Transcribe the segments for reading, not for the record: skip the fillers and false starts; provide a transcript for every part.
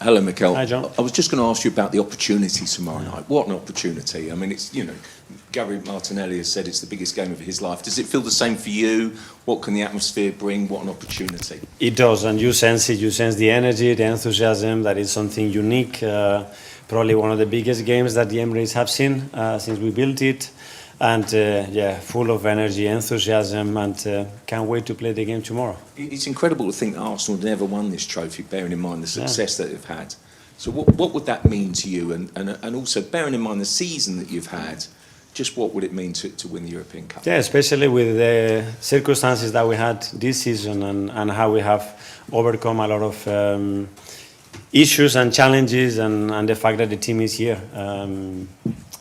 Hello, Mikel. Hi, John. I was just going to ask you about the opportunity tomorrow night. What an opportunity. I mean, it's, Gabriel Martnelli has said it's the biggest game of his life. Does it feel the same for you? What can the atmosphere bring? What an opportunity. It does, and you sense it. You sense the energy, the enthusiasm, that is something unique. Probably one of the biggest games that the Emirates have seen since we built it. And full of energy, enthusiasm, and can't wait to play the game tomorrow. It's incredible to think that Arsenal never won this trophy, bearing in mind the success that they've had. So what would that mean to you? And also, bearing in mind the season that you've had, just what would it mean to win the European Cup? Yeah, especially with the circumstances that we had this season and how we have overcome a lot of issues and challenges and the fact that the team is here.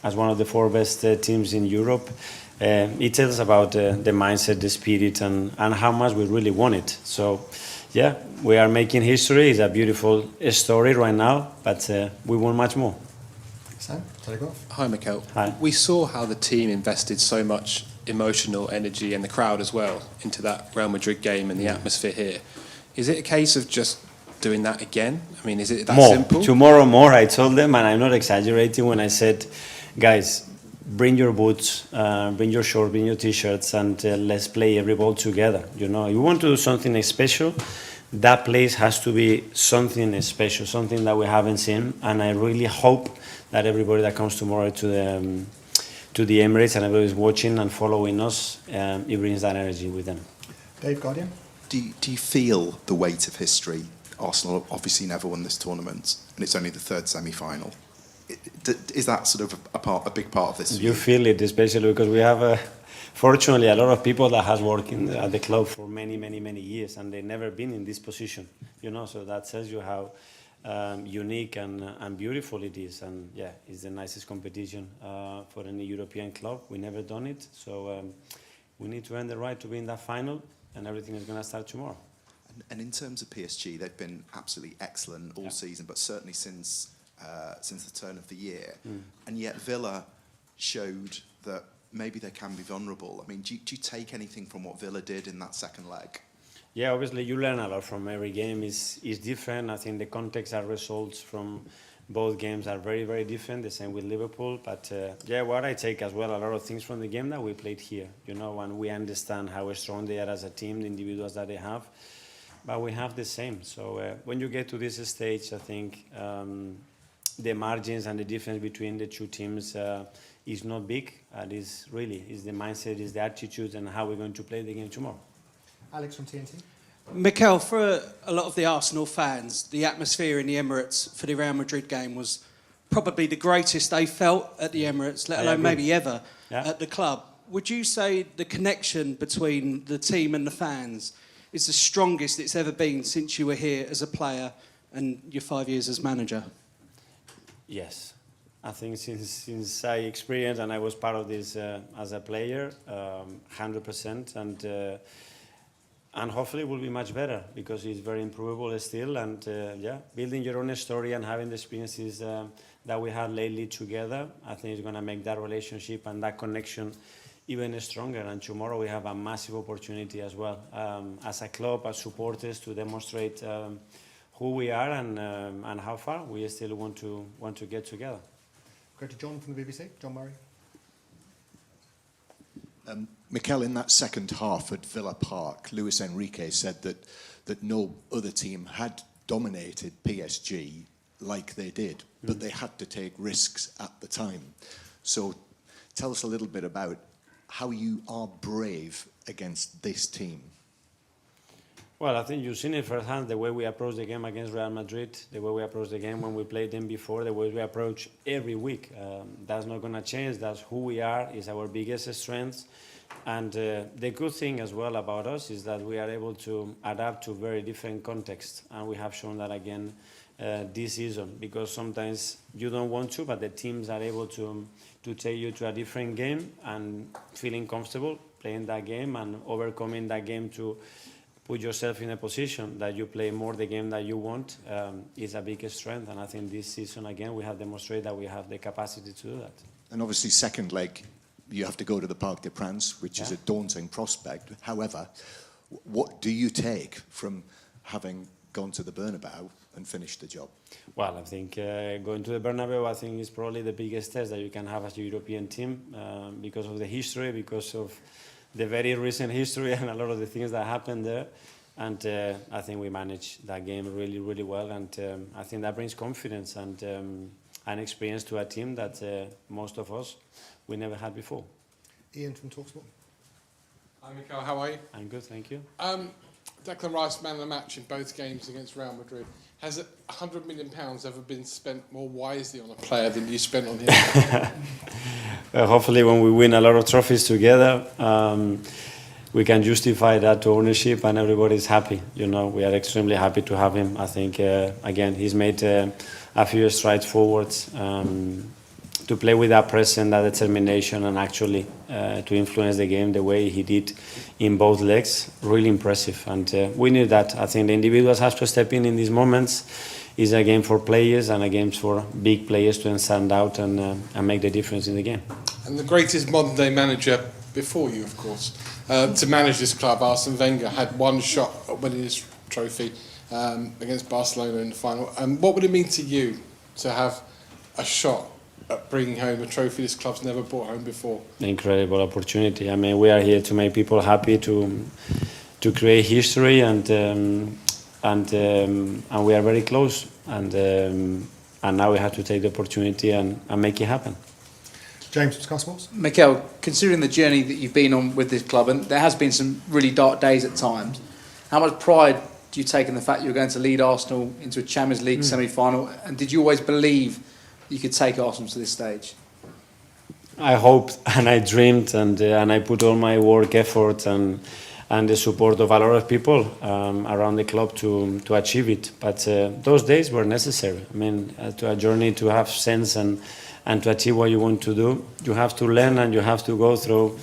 As one of the 4 best teams in Europe, it tells about the mindset, the spirit, and how much we really want it. So, yeah, we are making history. It's a beautiful story right now, but we want much more. Sam, take off. Hi, Mikel. Hi. We saw how the team invested so much emotional energy and the crowd as well into that Real Madrid game and the atmosphere here. Is it a case of just doing that again? I mean, is it that simple? Tomorrow more, I told them, and I'm not exaggerating when I said, guys, bring your boots, bring your shorts, bring your t-shirts, and let's play every ball together. You want to do something special, that place has to be something special, something that we haven't seen, and I really hope that everybody that comes tomorrow to the Emirates and everybody's watching and following us, it brings that energy with them. Dave, Guardian? Do you feel the weight of history? Arsenal obviously never won this tournament, and it's only the 3rd semi-final. Is that sort of a big part of this? You feel it, especially because we have, fortunately, a lot of people that has worked at the club for many, many, many years, and they've never been in this position. So that tells you how unique and beautiful it is. And yeah, it's the nicest competition for any European club. We never done it, so we need to earn the right to be in that final, and everything is going to start tomorrow. And in terms of PSG, they've been absolutely excellent all season, but certainly since the turn of the year. And yet Villa showed that maybe they can be vulnerable. I mean, do you take anything from what Villa did in that second leg? Yeah, obviously you learn a lot from every game. Is different. I think the context and results from both games are very, very different. The same with Liverpool. But what I take as well, a lot of things from the game that we played here. And we understand how strong they are as a team, the individuals that they have. But we have the same. So when you get to this stage, I think the margins and the difference between the 2 teams is not big. It's the mindset, it's the attitude, and how we're going to play the game tomorrow. Alex from TNT. Mikel, for a lot of the Arsenal fans, the atmosphere in the Emirates for the Real Madrid game was probably the greatest they felt at the Emirates, let alone maybe ever at the club. Would you say the connection between the team and the fans is the strongest it's ever been since you were here as a player and your 5 years as manager? Yes. I think since I experienced and I was part of this as a player, 100%, and hopefully it will be much better because it's very improvable still. And building your own story and having the experiences that we had lately together, I think it's going to make that relationship and that connection even stronger. And tomorrow we have a massive opportunity as well, as a club, as supporters, to demonstrate who we are and how far we still want to get together. Go to John from the BBC. John Murray. Mikel, in that second half at Villa Park, Luis Enrique said that no other team had dominated PSG like they did, but they had to take risks at the time. So tell us a little bit about how you are brave against this team. Well, I think you've seen it firsthand, the way we approach the game against Real Madrid, the way we approach the game when we played them before, the way we approach every week. That's not going to change. That's who we are. It's our biggest strength. And the good thing as well about us is that we are able to adapt to very different contexts. And we have shown that again this season, because sometimes you don't want to, but the teams are able to take you to a different game and feeling comfortable playing that game and overcoming that game to put yourself in a position that you play more the game that you want is a big strength. And I think this season, again, we have demonstrated that we have the capacity to do that. And obviously, second leg, you have to go to the Parc des Princes, which is a daunting prospect. However, what do you take from having gone to the Bernabeu and finish the job? Well, I think going to the Bernabeu, I think is probably the biggest test that you can have as a European team because of the history, because of the very recent history and a lot of the things that happened there. And I think we managed that game really, really well. And I think that brings confidence and experience to a team that most of us, we never had before. Ian from TalkSport. Hi, Mikel. How are you? I'm good, thank you. Declan Rice, man of the match in both games against Real Madrid. Has £100 million ever been spent more wisely on a player than you spent on him? Hopefully when we win a lot of trophies together, we can justify that to ownership and everybody's happy. You know, we are extremely happy to have him. I think, again, he's made a few strides forwards to play with that presence, that determination, and actually to influence the game the way he did in both legs. Really impressive. And we need that. I think the individuals have to step in these moments. It's a game for players and a game for big players to stand out and make the difference in the game. And the greatest modern day manager before you, of course, to manage this club, Arsene Wenger, had one shot at winning this trophy against Barcelona in the final. And what would it mean to you to have a shot at bringing home a trophy this club's never brought home before? Incredible opportunity. I mean, we are here to make people happy, to create history, and we are very close. And now we have to take the opportunity and make it happen. James from Sky Sports. Mikel, considering the journey that you've been on with this club, and there has been some really dark days at times, how much pride do you take in the fact you're going to lead Arsenal into a Champions League semi-final? And did you always believe you could take Arsenal to this stage? I hoped and I dreamed and I put all my work, effort and the support of a lot of people around the club to achieve it. But those days were necessary. I mean, to a journey to have sense and to achieve what you want to do, you have to learn and you have to go through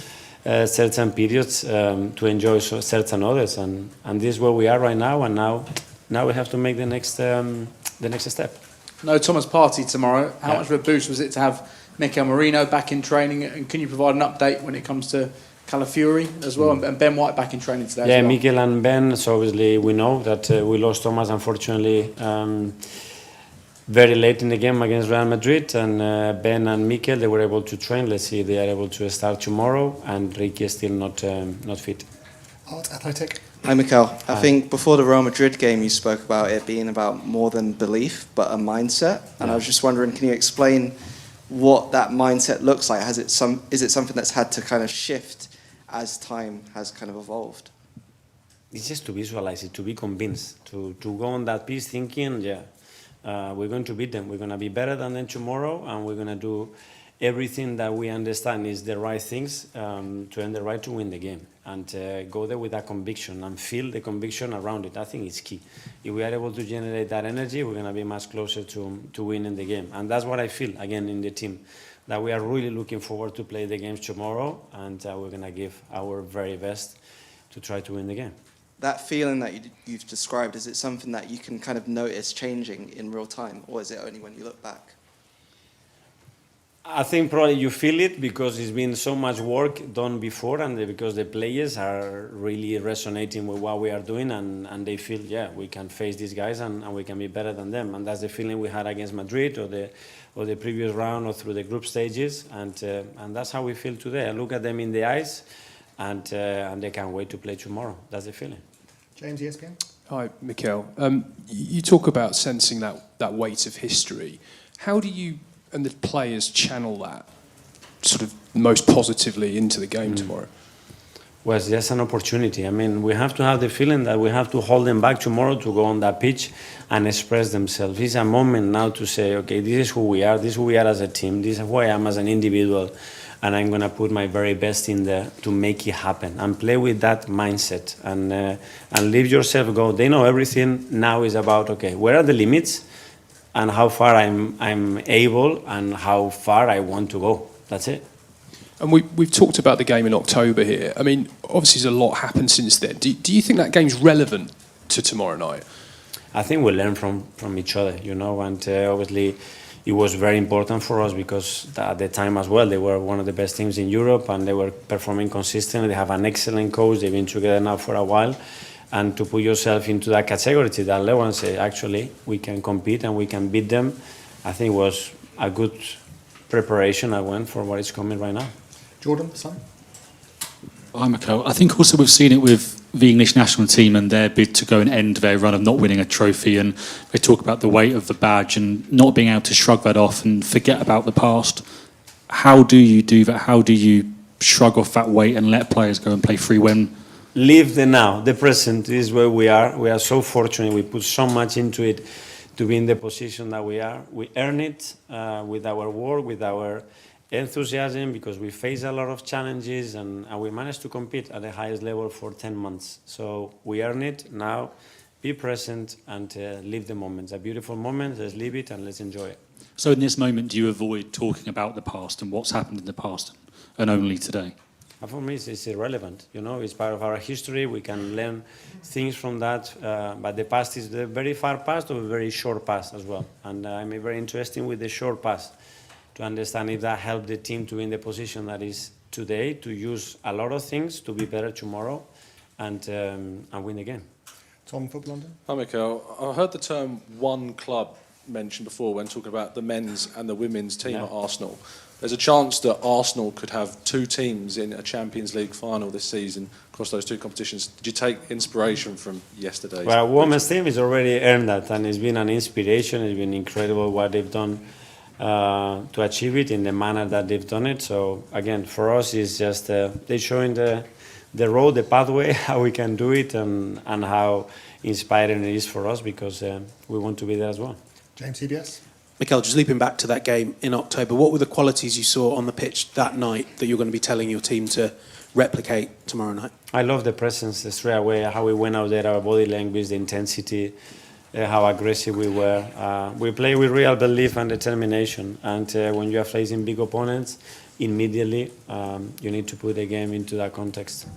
certain periods to enjoy certain others. And this is where we are right now. And now we have to make the next step. No Thomas Partey tomorrow. How much of a boost was it to have Mikel Merino back in training? And can you provide an update when it comes to Calafiori as well, and Ben White back in training today? Yeah, as well? Mikel and Ben. So obviously we know that we lost Thomas, unfortunately, very late in the game against Real Madrid. And Ben and Mikel, they were able to train. Let's see if they are able to start tomorrow. And Ricky is still not fit. Art Athletic. Hi, Mikel. I think before the Real Madrid game, you spoke about it being about more than belief, but a mindset. And I was just wondering, can you explain what that mindset looks like? Is it something that's had to kind of shift as time has kind of evolved? It's just to visualize it, to be convinced, to go on that piece thinking, we're going to beat them. We're going to be better than them tomorrow, and we're going to do everything that we understand is the right things to earn the right to win the game. And go there with that conviction and feel the conviction around it. I think it's key. If we are able to generate that energy, we're going to be much closer to winning the game. And that's what I feel, again, in the team, that we are really looking forward to play the games tomorrow, and we're going to give our very best to try to win the game. That feeling that you've described, is it something that you can kind of notice changing in real time, or is it only when you look back? I think probably you feel it because it's been so much work done before, and because the players are really resonating with what we are doing, and they feel, we can face these guys and we can be better than them. And that's the feeling we had against Madrid or the previous round or through the group stages, and that's how we feel today. I look at them in the eyes, and they can't wait to play tomorrow. That's the feeling. James, ESPN. Hi, Mikel. You talk about sensing that weight of history. How do you and the players channel that sort of most positively into the game tomorrow? Well, it's just an opportunity. I mean, we have to have the feeling that we have to hold them back tomorrow to go on that pitch and express themselves. It's a moment now to say, okay, this is who we are. This is who we are as a team. This is who I am as an individual. And I'm going to put my very best in there to make it happen and play with that mindset and leave yourself go. They know everything now is about, okay, where are the limits and how far I'm able and how far I want to go. That's it. And we've talked about the game in October here. I mean, obviously there's a lot happened since then. Do you think that game's relevant to tomorrow night? I think we learn from each other, and obviously it was very important for us because at the time as well, they were one of the best teams in Europe and they were performing consistently. They have an excellent coach. They've been together now for a while. and to put yourself into that category, to that level, and say, actually, we can compete and we can beat them, I think was a good preparation I went for what is coming right now. Jordan, Simon? Hi, Mikel. I think also we've seen it with the English national team and their bid to go and end their run of not winning a trophy, and they talk about the weight of the badge and not being able to shrug that off and forget about the past. How do you do that? How do you shrug off that weight and let players go and play free when... Live the now, the present is where we are. We are so fortunate. We put so much into it to be in the position that we are. We earn it with our work, with our enthusiasm, because we face a lot of challenges and we managed to compete at the highest level for 10 months. So we earn it. Now be present and live the moment. It's a beautiful moment. Let's live it and let's enjoy it. So in this moment, do you avoid talking about the past and what's happened in the past and only today? For me, it's irrelevant. You know, it's part of our history. We can learn things from that. But the past is the very far past or a very short past as well. And I'm very interested with the short past to understand if that helped the team to be in the position that is today, to use a lot of things to be better tomorrow and win the game. Tom, Football London? Hi, Mikel. I heard the term one club mentioned before when talking about the men's and the women's team at Arsenal. There's a chance that Arsenal could have two teams in a Champions League final this season across those two competitions. Did you take inspiration from yesterday's? Well, women's team has already earned that, and it's been an inspiration. It's been incredible what they've done to achieve it in the manner that they've done it. So again, for us, it's just they're showing the road, the pathway, how we can do it, and how inspiring it is for us, because we want to be there as well. James, CBS? Mikel, just leaping back to that game in October, what were the qualities you saw on the pitch that night that you're going to be telling your team to replicate tomorrow night? I love the presence straight away, how we went out there, our body language, the intensity, how aggressive we were. We play with real belief and determination, and when you are facing big opponents, immediately you need to put the game into that context.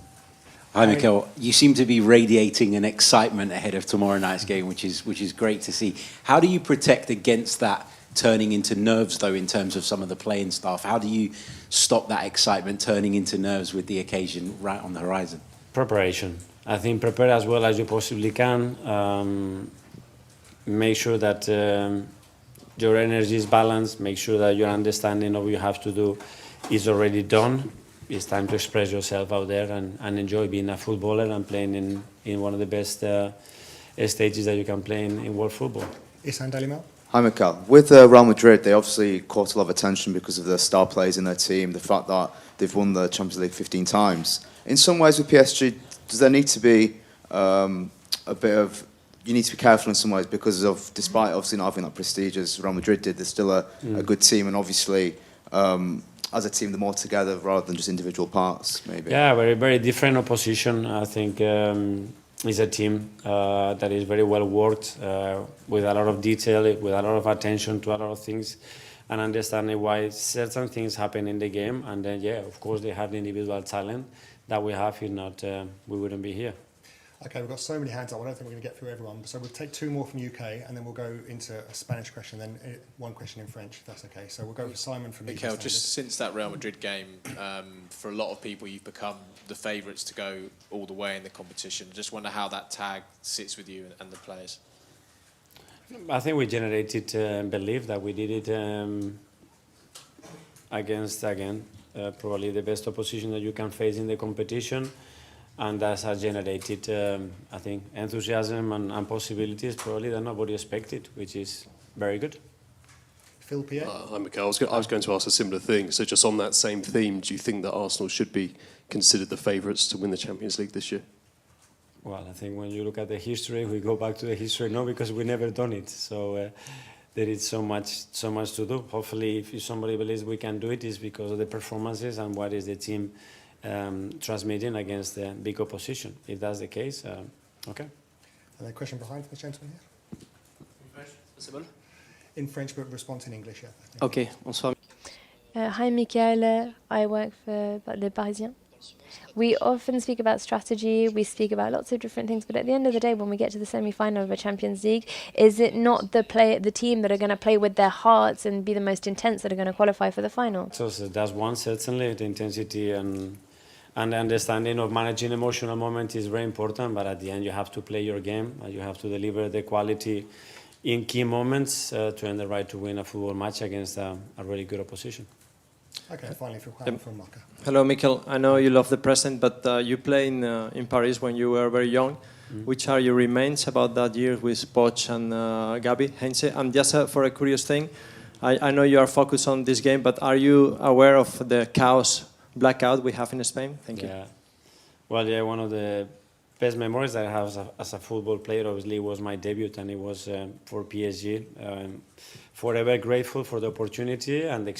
Hi, Mikel. You seem to be radiating an excitement ahead of tomorrow night's game, which is great to see. How do you protect against that turning into nerves, though, in terms of some of the playing staff? How do you stop that excitement turning into nerves with the occasion right on the horizon? Preparation. I think prepare as well as you possibly can. Make sure that your energy is balanced. Make sure that your understanding of what you have to do is already done. It's time to express yourself out there and enjoy being a footballer and playing in one of the best stages that you can play in world football. Isan Dalimel? Hi, Mikel. With Real Madrid, they obviously caught a lot of attention because of the star players in their team, the fact that they've won the Champions League 15 times. In some ways with PSG, does there need to be a bit of... You need to be careful in some ways because of, despite obviously not having that prestige as Real Madrid did, they're still a good team, and obviously... as a team, they're more together rather than just individual parts, maybe. Yeah, very, very different opposition. I think it's a team that is very well worked, with a lot of detail, with a lot of attention to a lot of things, and understanding why certain things happen in the game. And then, of course, they have the individual talent that we have. If not, we wouldn't be here. Okay, we've got so many hands up. I don't think we're going to get through everyone. So we'll take two more from UK, and then we'll go into a Spanish question, then one question in French, if that's okay. So we'll go for Simon from Mikel, just since that Real Madrid game, for a lot of people, you've become the favourites to go all the way in the competition. Just wonder how that tag sits with you and the players. I think we generated belief that we did it against, again, probably the best opposition that you can face in the competition. And that has generated, I think, enthusiasm and possibilities probably that nobody expected, which is very good. Phil Pierre? Hi, Mikel. I was going to ask a similar thing. So just on that same theme, do you think that Arsenal should be considered the favourites to win the Champions League this year? Well, I think when you look at the history, we go back to the history, no, because we never done it. So there is so much to do. Hopefully, if somebody believes we can do it, it's because of the performances and what is the team transmitting against the big opposition. If that's the case, okay. And a question behind the gentleman here. In French, but response in English, yeah. Okay, bonsoir. Hi, Mikel. I work for Le Parisien. We often speak about strategy, we speak about lots of different things, but at the end of the day, when we get to the semi-final of a Champions League, is it not the team that are going to play with their hearts and be the most intense that are going to qualify for the final? So that's one, certainly, the intensity and And the understanding of managing emotional moment is very important, but at the end you have to play your game, you have to deliver the quality in key moments to earn the right to win a football match against a really good opposition. Okay, finally from Marca. Hello, Mikel. I know you love the present, but you played in Paris when you were very young. Which are your remains about that year with Poch and Gabi, Heinze? And just for a curious thing, I know you are focused on this game, but are you aware of the chaos blackout we have in Spain? Thank you. Well, yeah, one of the best memories that I have as a football player, obviously, was my debut, and it was for PSG. Forever grateful for the opportunity and the